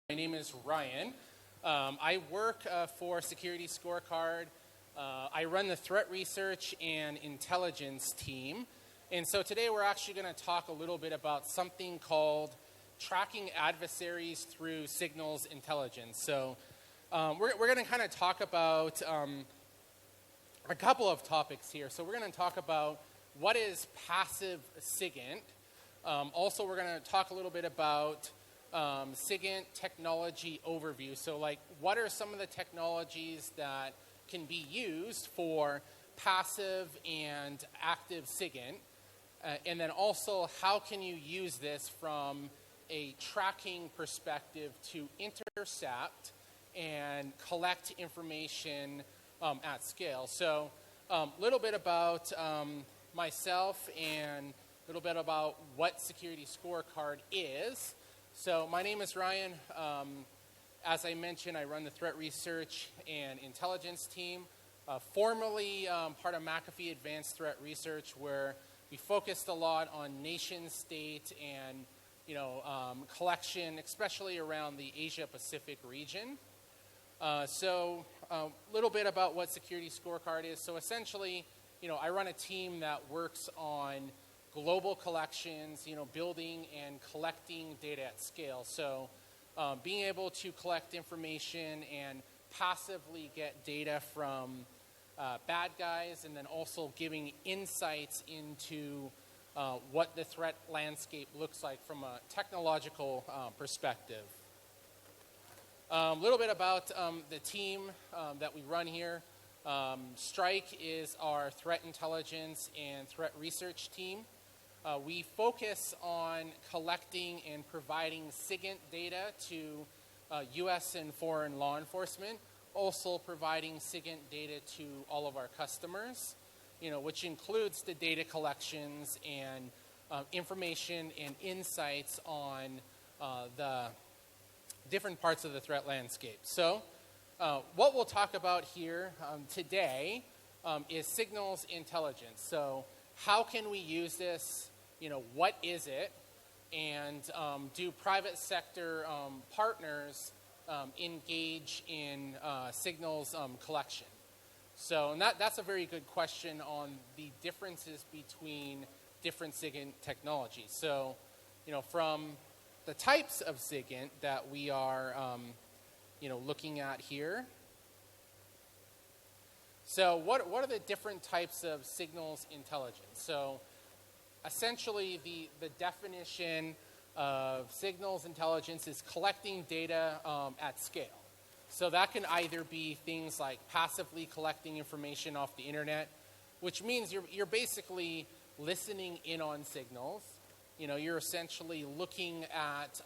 My name is Ryan. I work for Security Scorecard. I run the threat research and intelligence team. And so today we're actually going to talk a little bit about something called tracking adversaries through signals intelligence. So we're going to kind of talk about a couple of topics here. So we're going to talk about what is passive SIGINT. Also, we're going to talk a little bit about SIGINT technology overview. So like, what are some of the technologies that can be used for passive and active SIGINT? And then also, how can you use this from a tracking perspective to intercept and collect information at scale? So a little bit about myself and a little bit about what Security Scorecard is. So my name is Ryan. As I mentioned, I run the threat research and intelligence team, formerly part of McAfee Advanced Threat Research, where we focused a lot on nation state and collection, especially around the Asia Pacific region. So a little bit about what Security Scorecard is. So essentially, I run a team that works on global collections, building and collecting data at scale. So being able to collect information and passively get data from bad guys, and then also giving insights into what the threat landscape looks like from a technological perspective. A little bit about the team that we run here. Strike is our threat intelligence and threat research team. We focus on collecting and providing SIGINT data to U.S. and foreign law enforcement, also providing SIGINT data to all of our customers, which includes the data collections and information and insights on the different parts of the threat landscape. So what we'll talk about here today is signals intelligence. So how can we use this? What is it? And do private sector partners engage in signals collection? So and that's a very good question on the differences between different SIGINT technologies. So, from the types of SIGINT that we are, looking at here. So what are the different types of signals intelligence? So essentially the definition of signals intelligence is collecting data at scale. So that can either be things like passively collecting information off the internet, which means you're basically listening in on signals. You're essentially looking at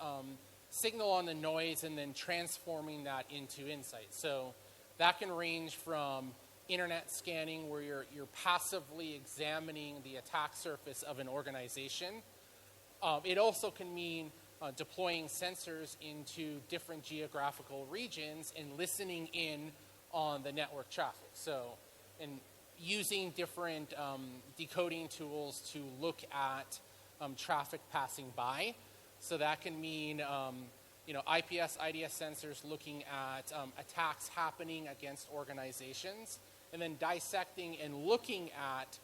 signal on the noise and then transforming that into insights. So that can range from internet scanning, where you're passively examining the attack surface of an organization. It also can mean deploying sensors into different geographical regions and listening in on the network traffic. So, and using different decoding tools to look at traffic passing by. So that can mean IPS, IDS sensors looking at attacks happening against organizations, and then dissecting and looking at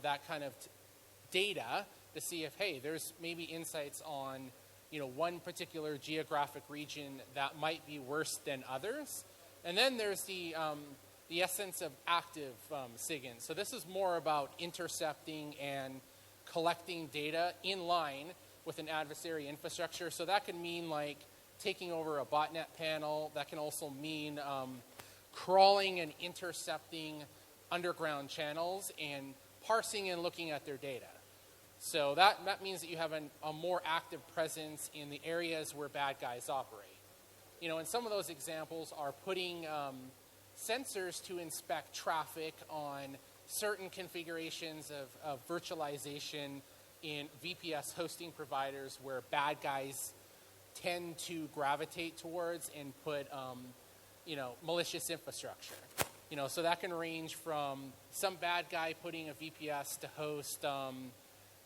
that kind of data to see if, hey, there's maybe insights on, one particular geographic region that might be worse than others. And then there's the essence of active SIGINT. So this is more about intercepting and collecting data in line with an adversary infrastructure. So that can mean like taking over a botnet panel. That can also mean crawling and intercepting underground channels and parsing and looking at their data. So that means that you have a more active presence in the areas where bad guys operate. And some of those examples are putting sensors to inspect traffic on certain configurations of virtualization in VPS hosting providers where bad guys tend to gravitate towards and put malicious infrastructure. So that can range from some bad guy putting a VPS to host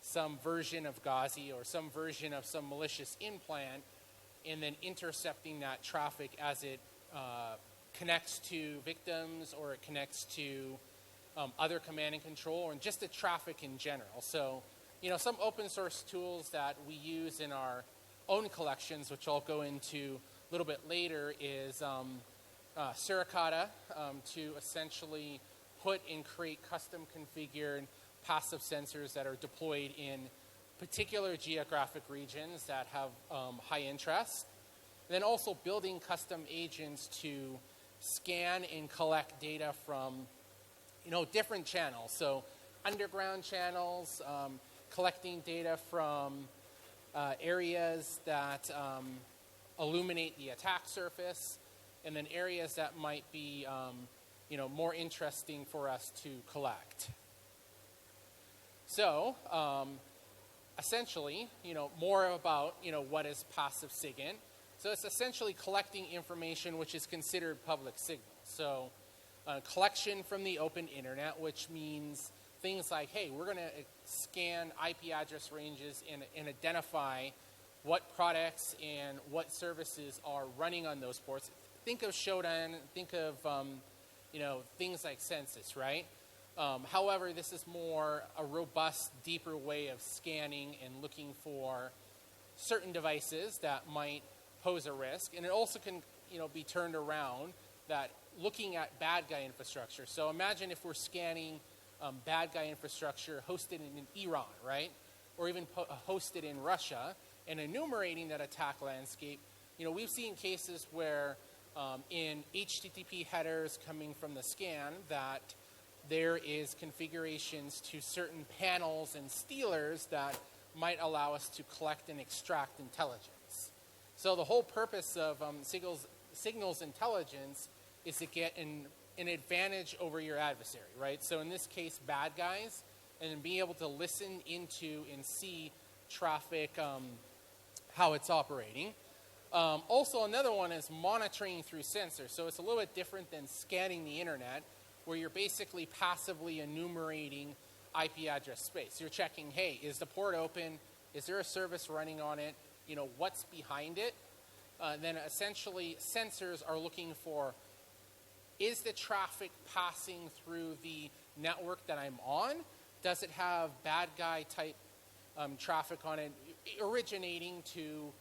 some version of Gauzy or some version of some malicious implant and then intercepting that traffic as it connects to victims or it connects to other command and control, and just the traffic in general. So, some open source tools that we use in our own collections, which I'll go into a little bit later, is Suricata to essentially put and create custom configured passive sensors that are deployed in particular geographic regions that have high interest. And then also building custom agents to scan and collect data from different channels. So underground channels, collecting data from areas that illuminate the attack surface, and then areas that might be more interesting for us to collect. So essentially, more about what is passive SIGINT. So it's essentially collecting information which is considered public signal. So collection from the open internet, which means things like, hey, we're going to scan IP address ranges and identify what products and what services are running on those ports. Think of Shodan, think of things like Census, right? However, this is more a robust, deeper way of scanning and looking for certain devices that might pose a risk. And it also can be turned around, that looking at bad guy infrastructure. So imagine if we're scanning bad guy infrastructure hosted in Iran, right? Or even hosted in Russia, and enumerating that attack landscape. We've seen cases where in HTTP headers coming from the scan that there is configurations to certain panels and stealers that might allow us to collect and extract intelligence. So the whole purpose of signals intelligence is to get an advantage over your adversary, right? So in this case, bad guys, and then being able to listen into and see traffic, how it's operating. Also, another one is monitoring through sensors. So it's a little bit different than scanning the internet, where you're basically passively enumerating IP address space. You're checking, hey, is the port open? Is there a service running on it? What's behind it? Then essentially, sensors are looking for, is the traffic passing through the network that I'm on? Does it have bad guy type traffic on it originating to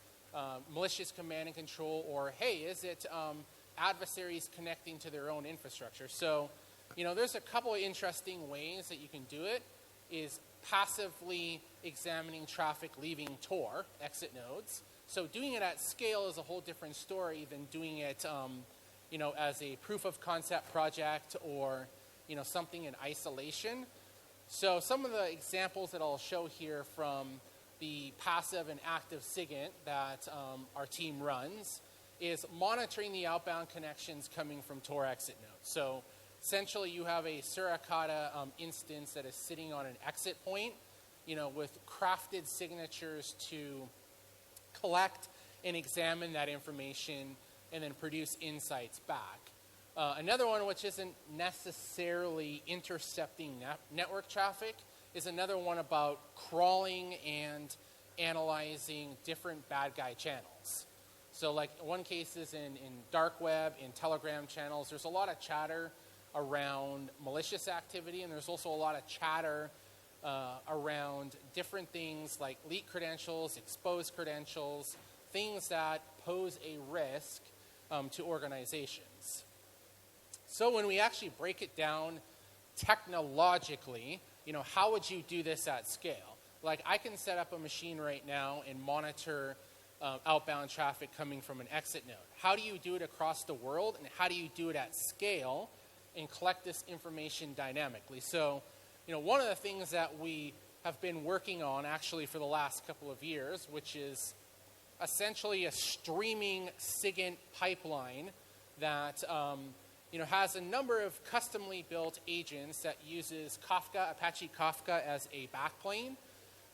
malicious command and control? Or, hey, is it adversaries connecting to their own infrastructure? So, there's a couple of interesting ways that you can do it. Is passively examining traffic leaving Tor, exit nodes. So doing it at scale is a whole different story than doing it as a proof of concept project or something in isolation. So some of the examples that I'll show here from the passive and active SIGINT that our team runs is monitoring the outbound connections coming from Tor exit nodes. So essentially you have a Suricata instance that is sitting on an exit point, with crafted signatures to collect and examine that information and then produce insights back. Another one, which isn't necessarily intercepting network traffic, is another one about crawling and analyzing different bad guy channels. So like one case is in dark web, in Telegram channels, there's a lot of chatter around malicious activity, and there's also a lot of chatter around different things like leak credentials, exposed credentials, things that pose a risk to organizations. So when we actually break it down technologically, how would you do this at scale? Like I can set up a machine right now and monitor outbound traffic coming from an exit node. How do you do it across the world, and how do you do it at scale and collect this information dynamically? So, one of the things that we have been working on actually for the last couple of years, which is essentially a streaming SIGINT pipeline that has a number of customly built agents that uses Kafka, Apache Kafka as a backplane.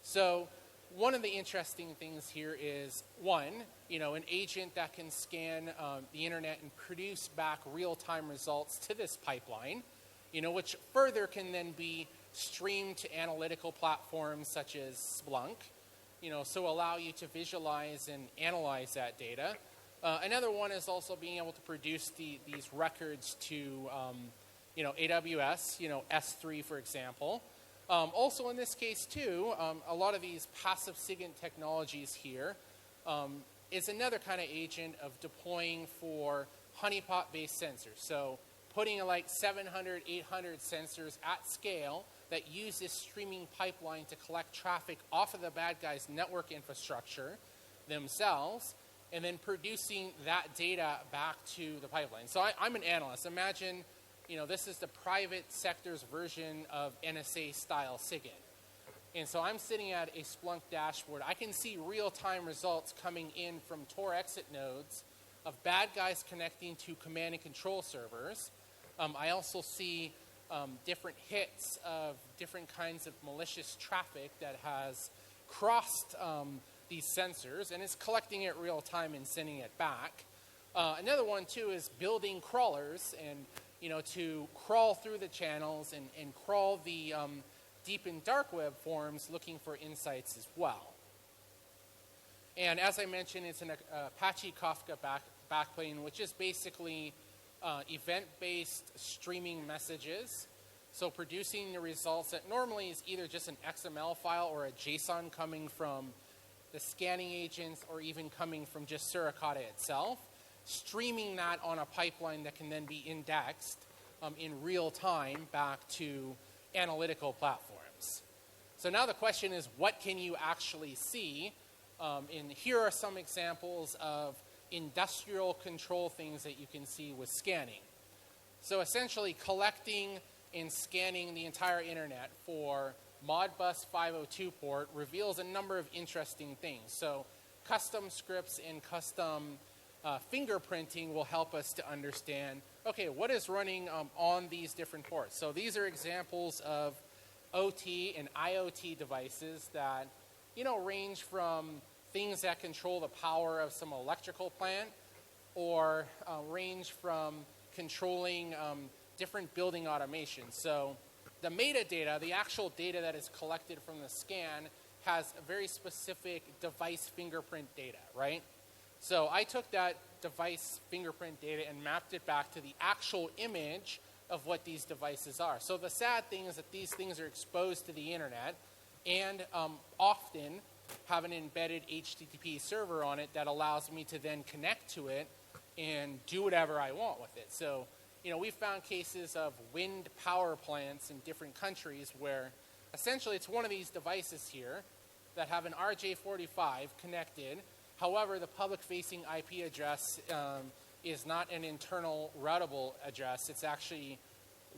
So one of the interesting things here is, one, an agent that can scan the internet and produce back real-time results to this pipeline, which further can then be streamed to analytical platforms such as Splunk, so allow you to visualize and analyze that data. Another one is also being able to produce these records to, AWS, S3, for example. Also in this case, too, a lot of these passive SIGINT technologies here is another kind of agent of deploying for honeypot-based sensors. So putting like 700, 800 sensors at scale that use this streaming pipeline to collect traffic off of the bad guys' network infrastructure themselves, and then producing that data back to the pipeline. So I'm an analyst. Imagine, this is the private sector's version of NSA-style SIGINT. And so I'm sitting at a Splunk dashboard. I can see real-time results coming in from Tor exit nodes of bad guys connecting to command and control servers. I also see different hits of different kinds of malicious traffic that has crossed these sensors and is collecting it real time and sending it back. Another one too is building crawlers and to crawl through the channels and crawl the deep and dark web forms looking for insights as well. And as I mentioned, it's an Apache Kafka backplane, which is basically event-based streaming messages. So producing the results that normally is either just an XML file or a JSON coming from the scanning agents or even coming from just Suricata itself, streaming that on a pipeline that can then be indexed in real time back to analytical platforms. So now the question is, what can you actually see? And here are some examples of industrial control things that you can see with scanning. So essentially collecting and scanning the entire internet for Modbus 502 port reveals a number of interesting things. So custom scripts and custom fingerprinting will help us to understand, okay, what is running on these different ports. So these are examples of OT and IoT devices that, range from things that control the power of some electrical plant or range from controlling different building automation. So the metadata, the actual data that is collected from the scan, has a very specific device fingerprint data, right? So I took that device fingerprint data and mapped it back to the actual image of what these devices are. So the sad thing is that these things are exposed to the internet and often have an embedded HTTP server on it that allows me to then connect to it and do whatever I want with it. So, we found cases of wind power plants in different countries where essentially it's one of these devices here that have an RJ45 connected. However, the public-facing IP address is not an internal routable address. It's actually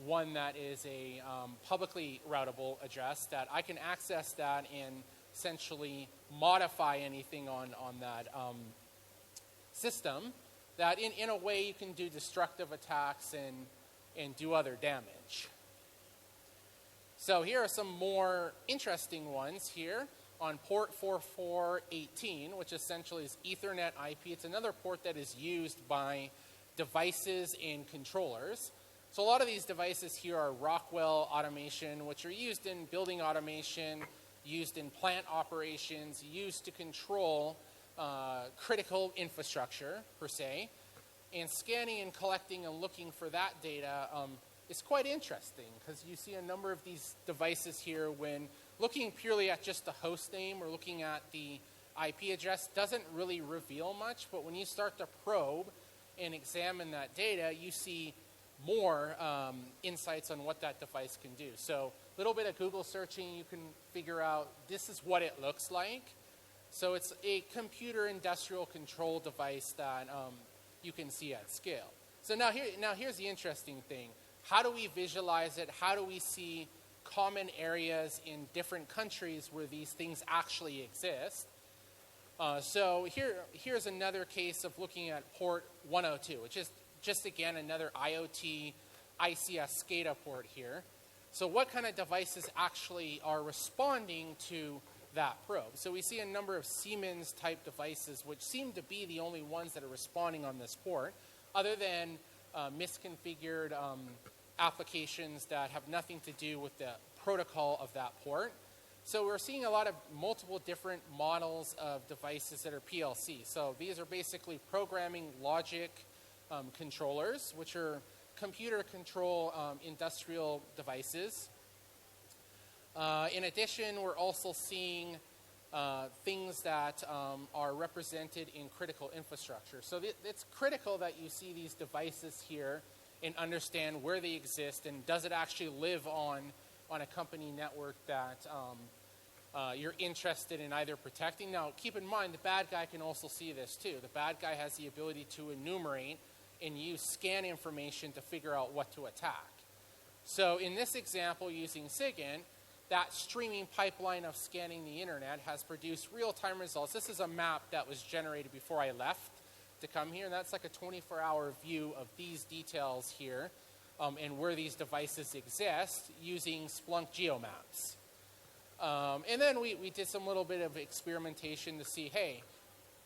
one that is a publicly routable address that I can access that and essentially modify anything on that system that in a way you can do destructive attacks and do other damage. So here are some more interesting ones here on port 4418, which essentially is Ethernet IP. It's another port that is used by devices and controllers. So a lot of these devices here are Rockwell automation, which are used in building automation, used in plant operations, used to control critical infrastructure, per se. And scanning and collecting and looking for that data is quite interesting because you see a number of these devices here when looking purely at just the host name or looking at the IP address doesn't really reveal much, but when you start to probe and examine that data, you see more insights on what that device can do. So a little bit of Google searching, you can figure out this is what it looks like. So it's a computer industrial control device that you can see at scale. So now here's the interesting thing. How do we visualize it? How do we see common areas in different countries where these things actually exist? So here's another case of looking at port 102, which is just again another IoT ICS SCADA port here. So what kind of devices actually are responding to that probe? So we see a number of Siemens type devices which seem to be the only ones that are responding on this port, other than misconfigured applications that have nothing to do with the protocol of that port. So we're seeing a lot of multiple different models of devices that are PLC. So these are basically programming logic controllers, which are computer control industrial devices. In addition, we're also seeing things that are represented in critical infrastructure. So it's critical that you see these devices here and understand where they exist and does it actually live on a company network that you're interested in either protecting. Now, keep in mind, the bad guy can also see this too. The bad guy has the ability to enumerate and use scan information to figure out what to attack. So in this example, using SIGINT, that streaming pipeline of scanning the internet has produced real-time results. This is a map that was generated before I left to come here, and that's like a 24-hour view of these details here and where these devices exist using Splunk geomaps. And then we did some little bit of experimentation to see, hey,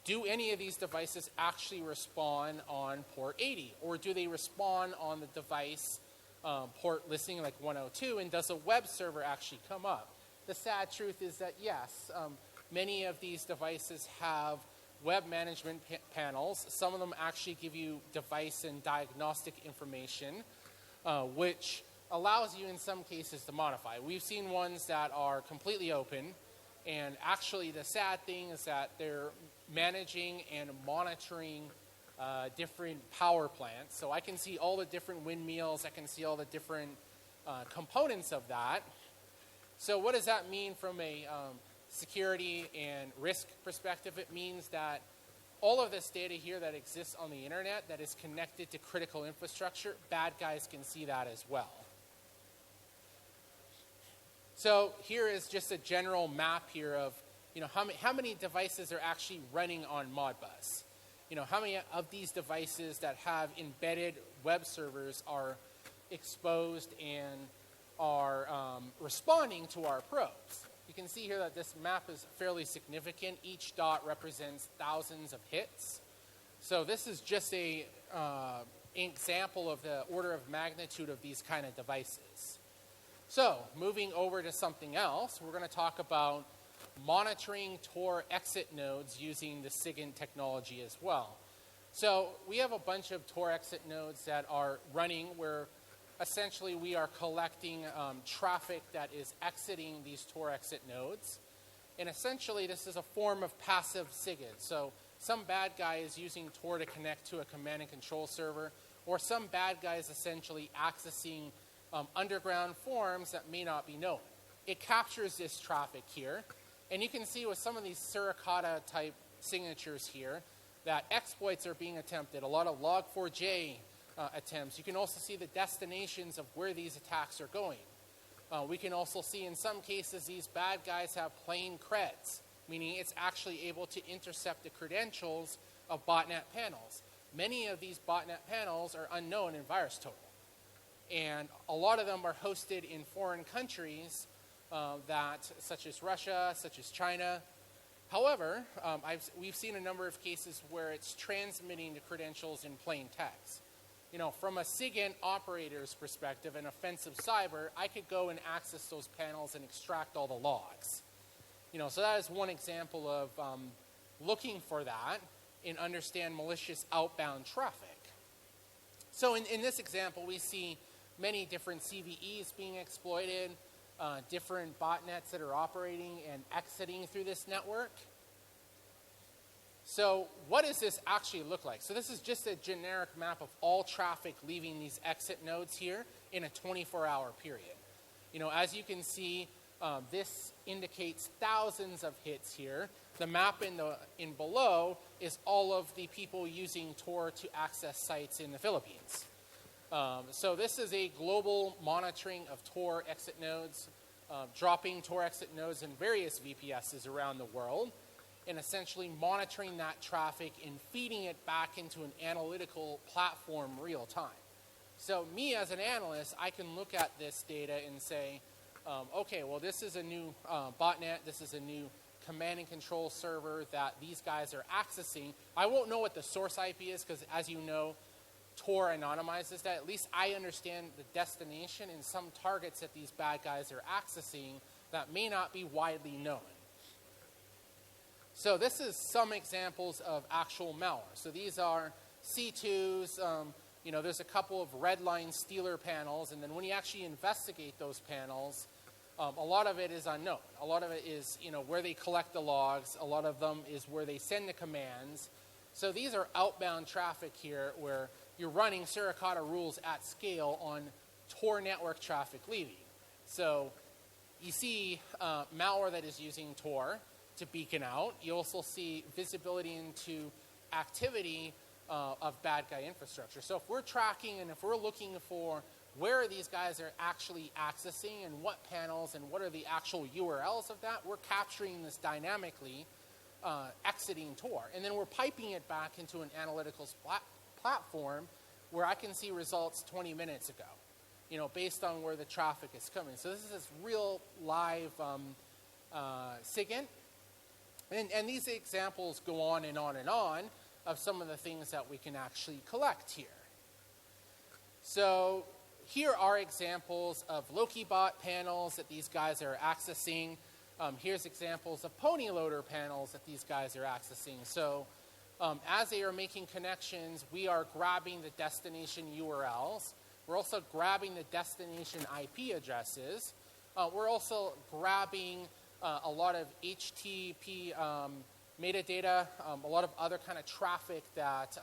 do any of these devices actually respond on port 80? Or do they respond on the device port listing like 102? And does a web server actually come up? The sad truth is that yes, many of these devices have web management panels. Some of them actually give you device and diagnostic information, which allows you in some cases to modify. We've seen ones that are completely open, and actually the sad thing is that they're managing and monitoring different power plants. So I can see all the different windmills, I can see all the different components of that. So what does that mean from a security and risk perspective? It means that all of this data here that exists on the internet that is connected to critical infrastructure, bad guys can see that as well. So here is just a general map here of how many devices are actually running on Modbus. How many of these devices that have embedded web servers are exposed and are responding to our probes. You can see here that this map is fairly significant. Each dot represents thousands of hits. So this is just a example of the order of magnitude of these kind of devices. So moving over to something else, we're going to talk about monitoring Tor exit nodes using the SIGINT technology as well. So we have a bunch of Tor exit nodes that are running where essentially we are collecting traffic that is exiting these Tor exit nodes. And essentially this is a form of passive SIGINT. So some bad guy is using Tor to connect to a command and control server, or some bad guy is essentially accessing underground forms that may not be known. It captures this traffic here. And you can see with some of these Suricata type signatures here that exploits are being attempted, a lot of log4j attempts. You can also see the destinations of where these attacks are going. We can also see in some cases these bad guys have plain creds, meaning it's actually able to intercept the credentials of botnet panels. Many of these botnet panels are unknown in VirusTotal. And a lot of them are hosted in foreign countries such as Russia, such as China. However, we've seen a number of cases where it's transmitting the credentials in plain text. From a SIGINT operator's perspective, an offensive cyber, I could go and access those panels and extract all the logs. So that is one example of looking for that and understand malicious outbound traffic. So in this example, we see many different CVEs being exploited, different botnets that are operating and exiting through this network. So what does this actually look like? So this is just a generic map of all traffic leaving these exit nodes here in a 24-hour period. As you can see, this indicates thousands of hits here. The map in below is all of the people using Tor to access sites in the Philippines. So this is a global monitoring of Tor exit nodes, dropping Tor exit nodes in various VPSs around the world, and essentially monitoring that traffic and feeding it back into an analytical platform real time. So me as an analyst, I can look at this data and say, okay, well this is a new botnet, this is a new command and control server that these guys are accessing. I won't know what the source IP is because, as you know, Tor anonymizes that. At least I understand the destination and some targets that these bad guys are accessing that may not be widely known. So this is some examples of actual malware. So these are C2s. There's a couple of redline stealer panels, and then when you actually investigate those panels, a lot of it is unknown. A lot of it is, where they collect the logs. A lot of them is where they send the commands. So these are outbound traffic here where you're running Suricata rules at scale on Tor network traffic leaving. So you see malware that is using Tor to beacon out. You also see visibility into activity of bad guy infrastructure. So if we're tracking and if we're looking for where these guys are actually accessing and what panels and what are the actual URLs of that, we're capturing this dynamically exiting Tor. And then we're piping it back into an analytical platform where I can see results 20 minutes ago, based on where the traffic is coming. So this is this real live SIGINT. And these examples go on and on and on of some of the things that we can actually collect here. So here are examples of LokiBot panels that these guys are accessing. Here's examples of pony loader panels that these guys are accessing. So as they are making connections, we are grabbing the destination URLs. We're also grabbing the destination IP addresses. We're also grabbing a lot of HTTP metadata, a lot of other kind of traffic that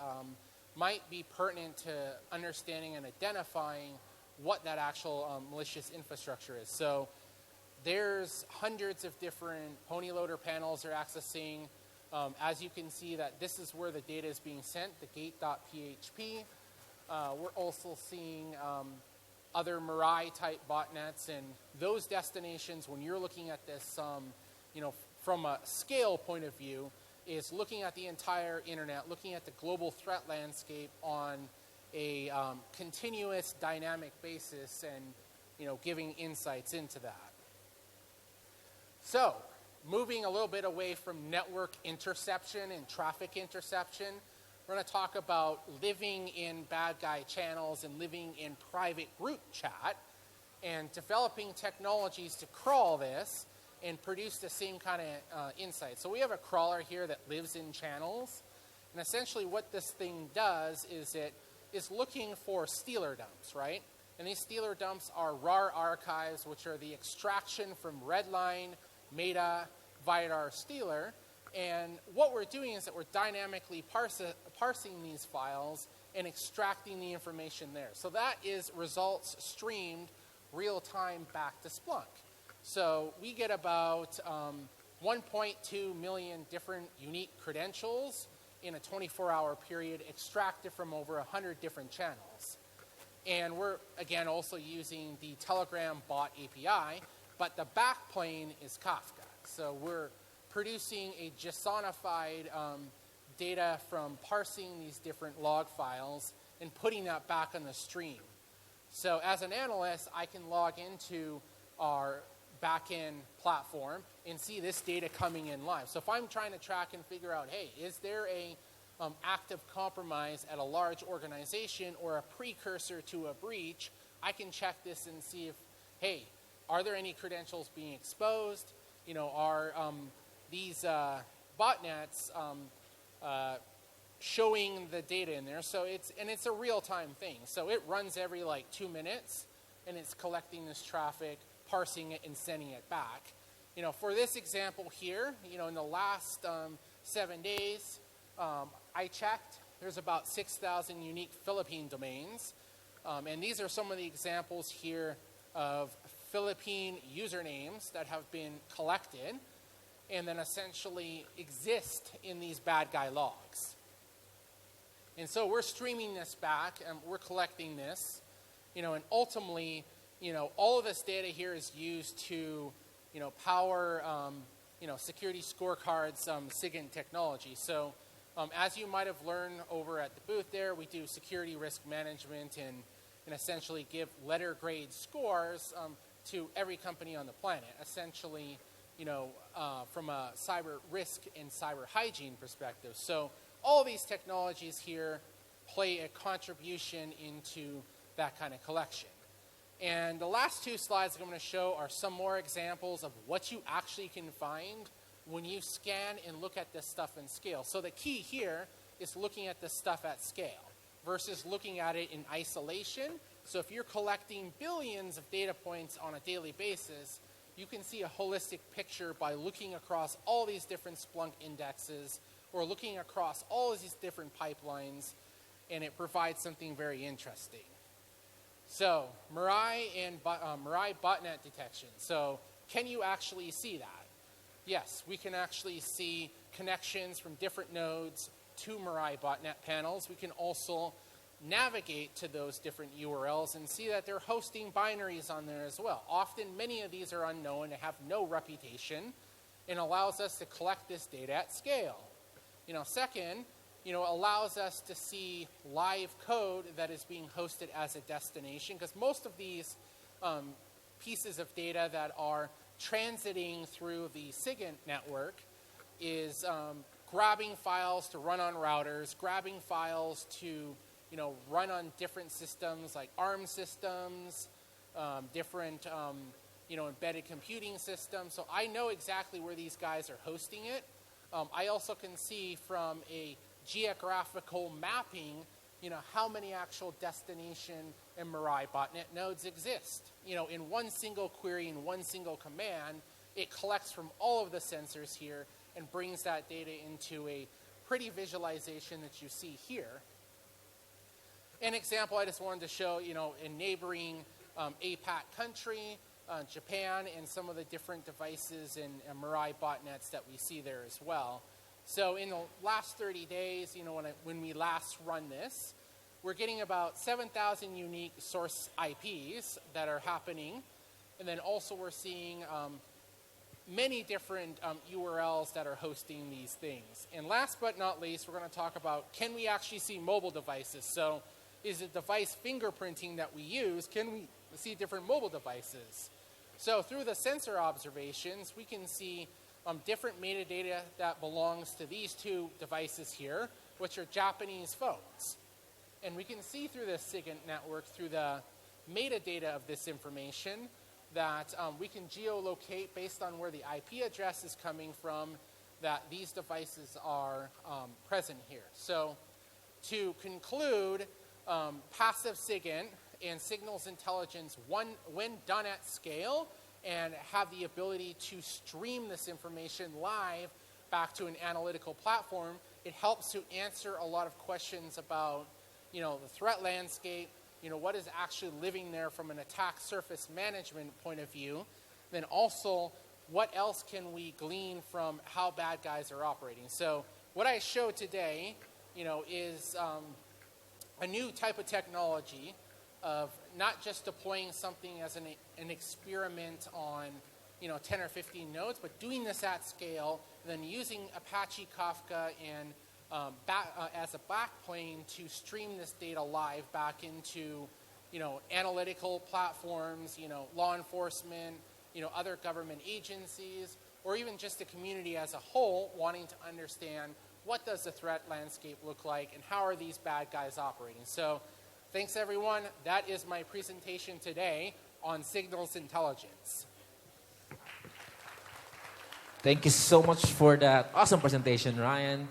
might be pertinent to understanding and identifying what that actual malicious infrastructure is. So there's hundreds of different pony loader panels they're accessing. As you can see that this is where the data is being sent, the gate.php. We're also seeing other Mirai type botnets, and those destinations, when you're looking at this, from a scale point of view, is looking at the entire internet, looking at the global threat landscape on a continuous dynamic basis and, giving insights into that. So, moving a little bit away from network interception and traffic interception, we're going to talk about living in bad guy channels and living in private group chat and developing technologies to crawl this and produce the same kind of insight. So we have a crawler here that lives in channels, and essentially what this thing does is it is looking for stealer dumps, right? And these stealer dumps are RAR archives, which are the extraction from Redline, Meta, Vidar, Stealer. And what we're doing is that we're dynamically parsing these files and extracting the information there. So that is results streamed real-time back to Splunk. So we get about 1.2 million different unique credentials in a 24-hour period extracted from over 100 different channels. And we're, again, also using the Telegram bot API, but the backplane is Kafka. So we're producing a JSONified data from parsing these different log files and putting that back on the stream. So as an analyst, I can log into our backend platform and see this data coming in live. So if I'm trying to track and figure out, hey, is there a active compromise at a large organization or a precursor to a breach, I can check this and see if, hey, are there any credentials being exposed? Are these botnets showing the data in there? So it's a real-time thing. So it runs every 2 minutes, and it's collecting this traffic, parsing it, and sending it back. For this example here, in the last 7 days, I checked, there's about 6,000 unique Philippine domains. And these are some of the examples here of Philippine usernames that have been collected and then essentially exist in these bad guy logs. And so we're streaming this back and we're collecting this, and ultimately, all of this data here is used to, power, Security Scorecard's SIGINT technology. So as you might have learned over at the booth there, we do security risk management and essentially give letter grade scores to every company on the planet, essentially, from a cyber risk and cyber hygiene perspective. So all these technologies here play a contribution into that kind of collection. And the last two slides I'm going to show are some more examples of what you actually can find when you scan and look at this stuff in scale. So the key here is looking at this stuff at scale versus looking at it in isolation. So if you're collecting billions of data points on a daily basis, you can see a holistic picture by looking across all these different Splunk indexes or looking across all of these different pipelines, and it provides something very interesting. So Mirai and Mirai botnet detection. So can you actually see that? Yes, we can actually see connections from different nodes to Mirai botnet panels. We can also navigate to those different URLs and see that they're hosting binaries on there as well. Often, many of these are unknown and have no reputation, and allows us to collect this data at scale. Second, allows us to see live code that is being hosted as a destination, because most of these pieces of data that are transiting through the SIGINT network is grabbing files to run on routers, grabbing files to run on different systems like ARM systems, different embedded computing systems. So I know exactly where these guys are hosting it. I also can see from a geographical mapping, how many actual destination and Mirai botnet nodes exist. In one single query, in one single command, it collects from all of the sensors here and brings that data into a pretty visualization that you see here. An example I just wanted to show, in neighboring APAC country, Japan, and some of the different devices and Mirai botnets that we see there as well. So in the last 30 days, when we last run this, we're getting about 7,000 unique source IPs that are happening. And then also we're seeing many different URLs that are hosting these things. And last but not least, we're going to talk about, can we actually see mobile devices? So is it device fingerprinting that we use? Can we see different mobile devices? So through the sensor observations, we can see different metadata that belongs to these two devices here, which are Japanese phones. And we can see through the SIGINT network, through the metadata of this information, that we can geolocate based on where the IP address is coming from, that these devices are present here. So to conclude, passive SIGINT and signals intelligence, when done at scale, and have the ability to stream this information live back to an analytical platform, it helps to answer a lot of questions about, the threat landscape, what is actually living there from an attack surface management point of view. Then also, what else can we glean from how bad guys are operating? So what I showed today, is a new type of technology of not just deploying something as an experiment on 10 or 15 nodes, but doing this at scale, then using Apache Kafka and as a backplane to stream this data live back into analytical platforms, law enforcement, other government agencies, or even just the community as a whole wanting to understand what does the threat landscape look like and how are these bad guys operating. So thanks, everyone. That is my presentation today on signals intelligence. Thank you so much for that awesome presentation, Ryan.